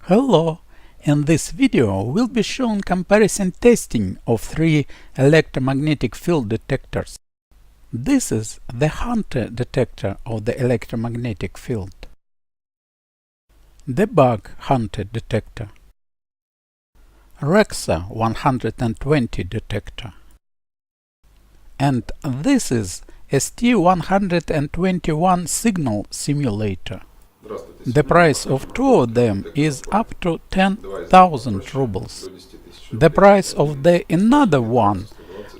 Hello! In this video will be shown comparison testing of three electromagnetic field detectors. This is the Hunter detector of the electromagnetic field, the Bug Hunter detector, Raksa 120 detector, and this is ST121 signal simulator. The price of two of them is up to 10,000 rubles. The price of the another one,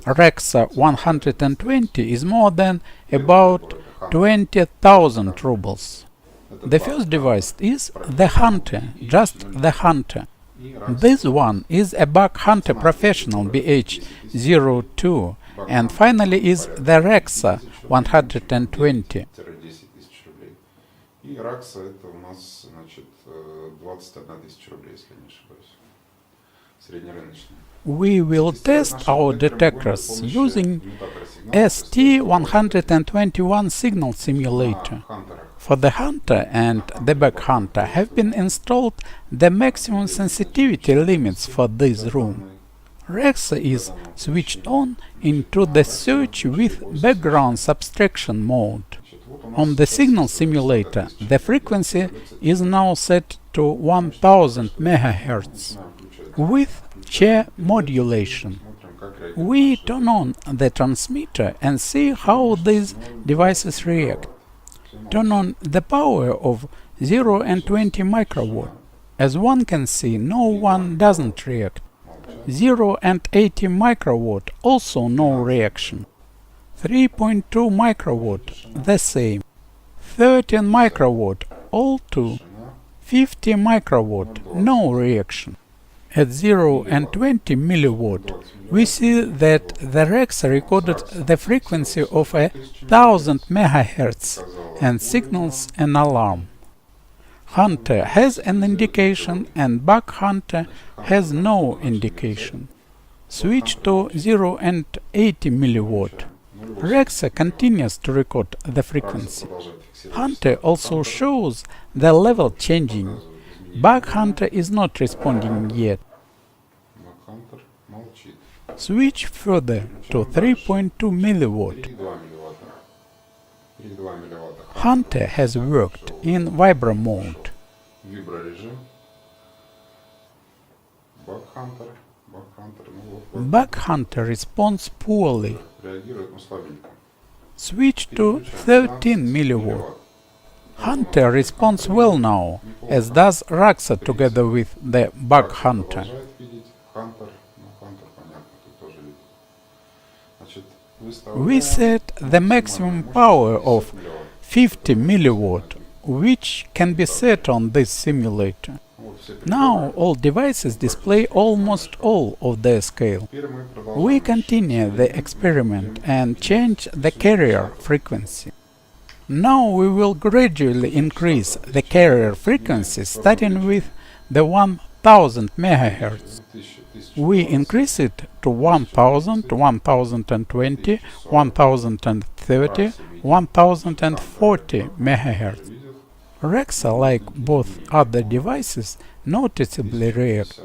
Raksa 120, is more than about 20,000 rubles. The first device is the Hunter, just the Hunter. This one is a Bug Hunter Professional BH02, and finally is the Raksa 120. И Raksa это у нас, значит, 21 тысяча рублей, если не ошибаюсь. Среднерыночная. We will test our detectors using ST121 signal simulator. For the Hunter and the Bug Hunter have been installed the maximum sensitivity limits for this room. Raksa is switched on into the search with background subtraction mode. On the signal simulator, the frequency is now set to 1000 MHz with chair modulation. We turn on the transmitter and see how these devices react. Turn on the power of 0 and 20 microwatt. As one can see, no one doesn't react. 0 and 80 microwatt, also no reaction. 3.2 microwatt, the same. 13 microwatt, all two. 50 microwatt, no reaction. At 0 and 20 milliwatt, we see that the Raksa recorded the frequency of 1000 MHz and signals an alarm. Hunter has an indication and Bug Hunter has no indication. Switch to 0 and 80 milliwatt. Raksa continues to record the frequency. Hunter also shows the level changing. Bug Hunter is not responding yet. Switch further to 3.2 milliwatt. Hunter has worked in vibro mode. Bug Hunter responds poorly. Switch to 13 milliwatt. Hunter responds well now, as does Raksa together with the Bug Hunter. We set the maximum power of 50 milliwatt, which can be set on this simulator. Now all devices display almost all of their scale. We continue the experiment and change the carrier frequency. Now we will gradually increase the carrier frequency starting with the 1000 MHz. We increase it to 1000, 1020, 1030, 1040 MHz. Raksa, like both other devices, noticeably react,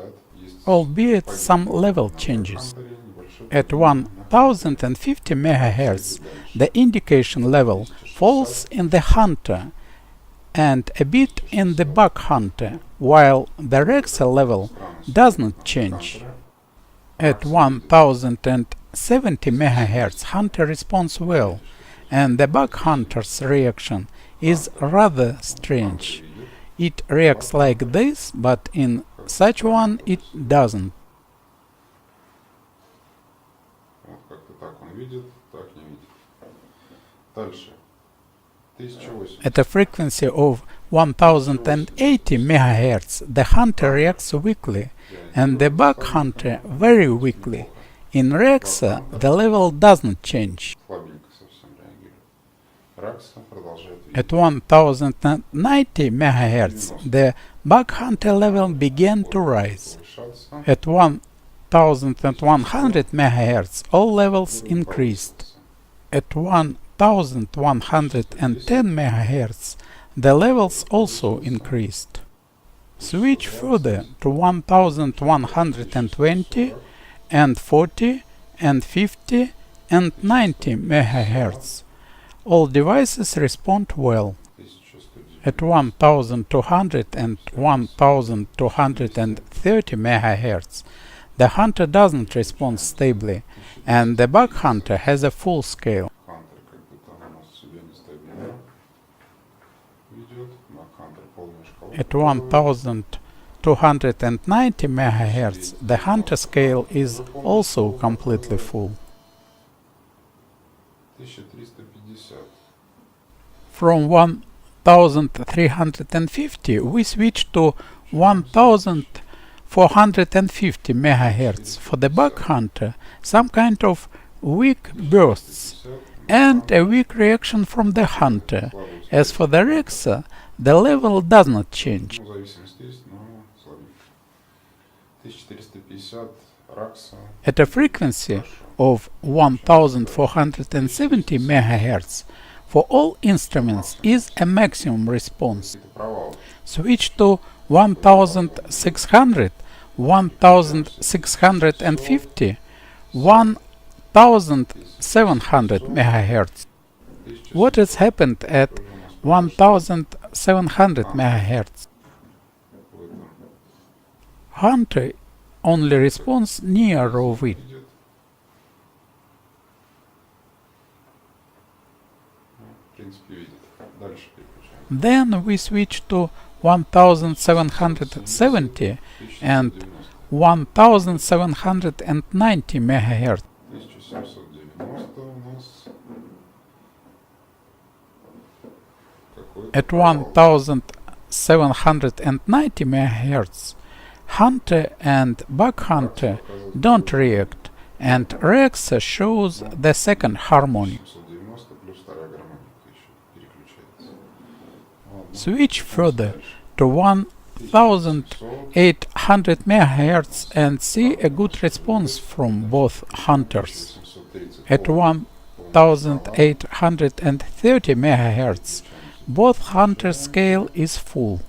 albeit some level changes. At 1050 MHz, the indication level falls in the Hunter and a bit in the Bug Hunter, while the Raksa level does not change. At 1070 MHz, Hunter responds well, and the Bug Hunter's reaction is rather strange. It reacts like this, but in such one it doesn't. At a frequency of 1080 MHz, the Hunter reacts weakly, and the Bug Hunter very weakly. In Raksa, the level doesn't change. At 1090 MHz, the Bug Hunter level began to rise. At 1100 MHz, all levels increased. At 1110 MHz, the levels also increased. Switch further to 1120 and 40 and 50 and 90 MHz. All devices respond well. 1190. At 1200 and 1230 MHz, the Hunter doesn't respond stably, and the Bug Hunter has a full scale. Хантер как будто у нас себе нестабильно ведет. На Хантер полная шкала. At 1290 MHz, the Hunter scale is also completely full. 1350. From 1350, we switch to 1450 MHz. For the Bug Hunter, some kind of weak bursts and a weak reaction from the Hunter. As for the Raksa, the level does not change. Ну, зависимость есть, но слабенько. 1450 Raksa. At a frequency of 1470 MHz, for all instruments is a maximum response. Это провал. Switch to 1600, 1650, 1700 MHz. What has happened at 1700 MHz? Hunter only responds near of it. Идет. Ну, в принципе, видит. Дальше переключаем. Then we switch to 1770 and 1790 MHz. 1790 у нас. Какой-то At провал. 1790 MHz, Hunter and Bug Hunter don't react, and Raksa shows the second harmony. 790 плюс вторая гармоника еще переключается. Ладно. Switch further Дальше. to 1800. 1800 MHz and see a good response from both Hunters. 1830 At 1830 MHz, both Hunter scale is full.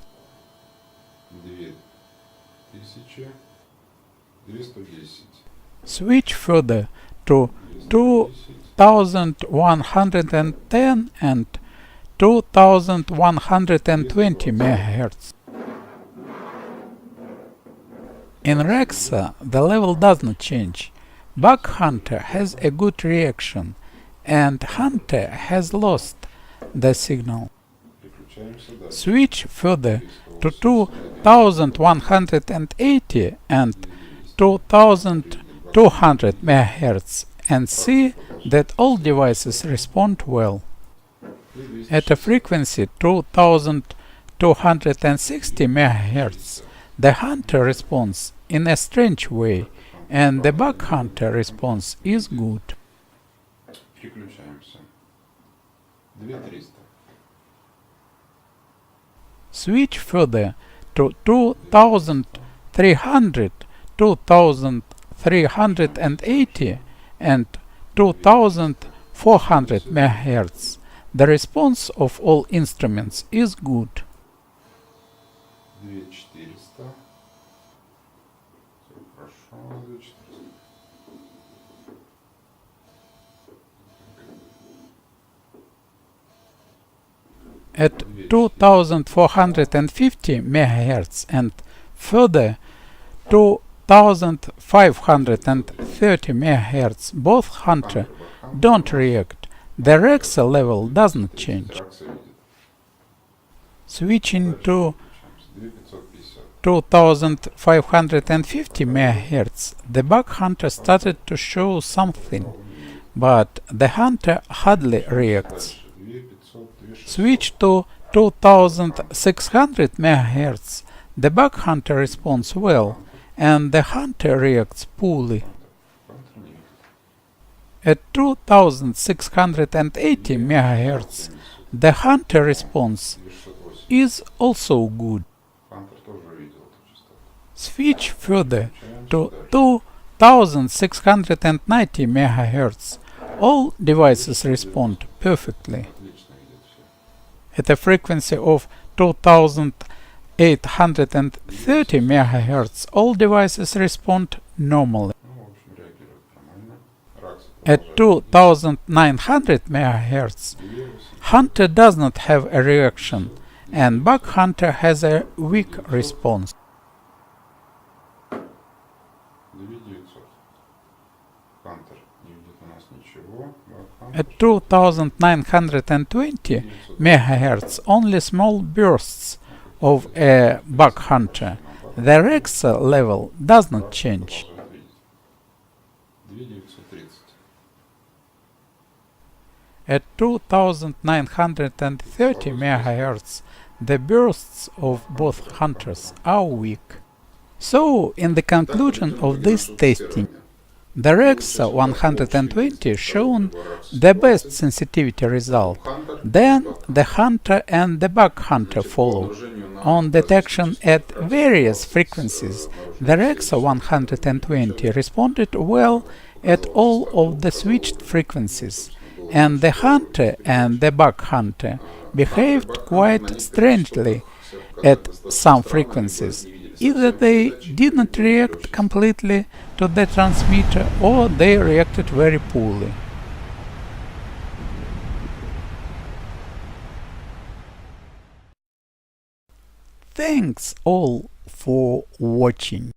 2210. Switch further to 2110 and 2120 MHz. In Raksa, the level does not change. Bug Hunter has a good reaction, and Hunter has lost the signal. Переключаемся дальше. Switch further to 2180 and 2200 MHz and see that all devices respond well. At a frequency 2260 MHz, the Hunter responds in a strange way, and the Bug Hunter response is good. Переключаемся. 2300. Switch further to 2300, 2380 and 2400 MHz. The response of all instruments is good. 2400. Все хорошо. 2400. At 2450 MHz and further 2530 MHz, both Hunter don't react. The Raksa level doesn't change. Raksa видит. Switching to Переключаемся. 2550. 2550 MHz, the Bug Hunter started to show something, but the Hunter hardly reacts. Дальше. 2500, 2600. Switch to 2600 MHz, the Bug Hunter responds well, and the Hunter reacts poorly. Хантер не видит. At 2680 MHz, the Hunter response 2680. is also good. Хантер тоже видел эту частоту. Switch further to Переключаемся дальше. 2690 MHz. All devices respond perfectly. Отлично видит все. At a frequency of 2680 830 MHz, all devices respond normally. Ну, в общем, реагирует нормально. Raksa At продолжает 2900 MHz, двигаться. Hunter does not have a reaction, and Bug Hunter has a weak response. 2900. Hunter не видит у нас ничего. At 2920 MHz, only small bursts of a Bug Hunter. The Raksa level does not change. 2930. At 2930 MHz, the bursts of both hunters are weak. So, in the conclusion of this testing, the Raksa 120 shown the best sensitivity result. Then the Hunter and the Bug Hunter follow. On detection at various frequencies, the Raksa 120 responded well at all of the switched frequencies, and the Hunter and the Bug Hunter behaved quite strangely at some frequencies. Either they did not react completely to the transmitter or they reacted very poorly. Thanks all for watching.